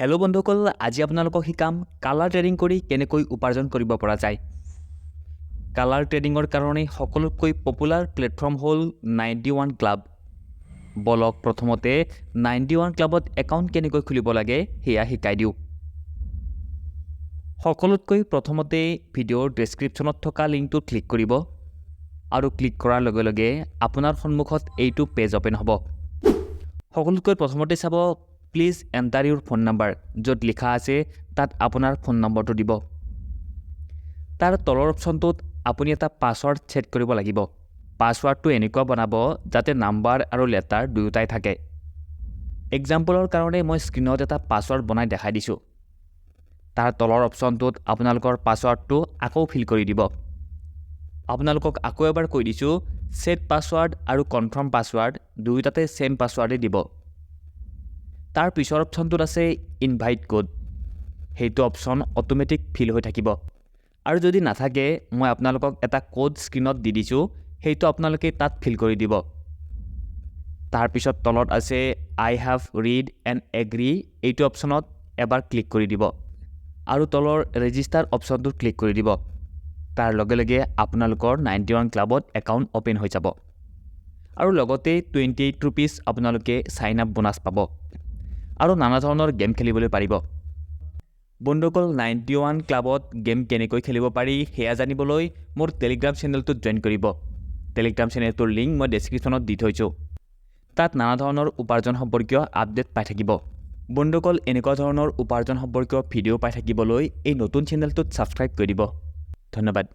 Hello' বন্ধুসকল, আজি আপোনালোকক শিকাম কালাৰ ট্ৰেডিং কৰি কেনেকৈ উপাৰ্জন কৰিব পৰা যায়। কালাৰ ট্ৰেডিঙৰ কাৰণে সকলোতকৈ পপুলাৰ প্লেটফৰ্ম হ'ল 91 ক্লাব। বলক প্ৰথমতে 91 ক্লাবত একাউণ্ট কেনেকৈ খুলিব লাগে সেয়া শিকাই দিওঁ। সকলোতকৈ প্ৰথমতে ভিডিঅ'ৰ ডেছক্ৰিপশ্যনত থকা লিংকটোত ক্লিক কৰিব আৰু ক্লিক কৰাৰ লগে লগে আপোনাৰ সন্মুখত এইটো পেজ অ'পেন হ'ব। সকলোতকৈ প্ৰথমতে চাব please enter Euro phone number, য'ত লিখা আছে তাত আপোনাৰ ফোন নম্বৰটো দিব। তাৰ তলৰ অপশ্যনটোত আপুনি এটা পাছৱৰ্ড ছেট কৰিব লাগিব। পাছৱৰ্ডটো এনেকুৱা বনাব যাতে নাম্বাৰ আৰু লেটাৰ দুয়োটাই থাকে। এক্সাম্পলৰ কাৰণে মই স্ক্ৰীনত এটা পাছৱৰ্ড বনাই দেখাই দিছোঁ। তাৰ তলৰ অপশ্যনটোত আপোনালোকৰ পাছৱৰ্ডটো আকৌ ফিল কৰি দিব। আপোনালোকক আকৌ এবাৰ কৈ দিছোঁ, ছেট পাছৱৰ্ড আৰু কনফাৰ্ম পাছৱৰ্ড দুয়োটাতে ছেম পাছৱৰ্ডেই দিব। তাৰ পিছৰ অপশ্যনটোত আছে ইনভাইট কোড। সেইটো অপশ্যন অট'মেটিক ফিল হৈ থাকিব, আৰু যদি নাথাকে মই আপোনালোকক এটা কোড স্ক্ৰীনত দি দিছোঁ, সেইটো আপোনালোকে তাত ফিল কৰি দিব। তাৰপিছত তলত আছে আই হেভ ৰিড এণ্ড এগ্ৰী, এইটো অপশ্যনত এবাৰ ক্লিক কৰি দিব আৰু তলৰ ৰেজিষ্টাৰ অপশ্যনটোত ক্লিক কৰি দিব। তাৰ লগে লগে আপোনালোকৰ 91 ক্লাবত একাউণ্ট অ'পেন হৈ যাব আৰু লগতে 28 ৰুপিজ আপোনালোকে ছাইন আপ বোনাছ পাব আৰু নানা ধৰণৰ গেম খেলিবলৈ পাৰিব। বন্ধুসকল, 91 ক্লাবত গেম কেনেকৈ খেলিব পাৰি সেয়া জানিবলৈ মোৰ টেলিগ্ৰাম চেনেলটোত জইন কৰিব। টেলিগ্ৰাম চেনেলটোৰ লিংক মই ডেছক্ৰিপশ্যনত দি থৈছোঁ। তাত নানা ধৰণৰ উপাৰ্জন সম্পৰ্কীয় আপডেট পাই থাকিব। বন্ধুসকল, এনেকুৱা ধৰণৰ উপাৰ্জন সম্পৰ্কীয় ভিডিঅ' পাই থাকিবলৈ এই নতুন চেনেলটোত ছাবস্ক্ৰাইব কৰি দিব। ধন্যবাদ।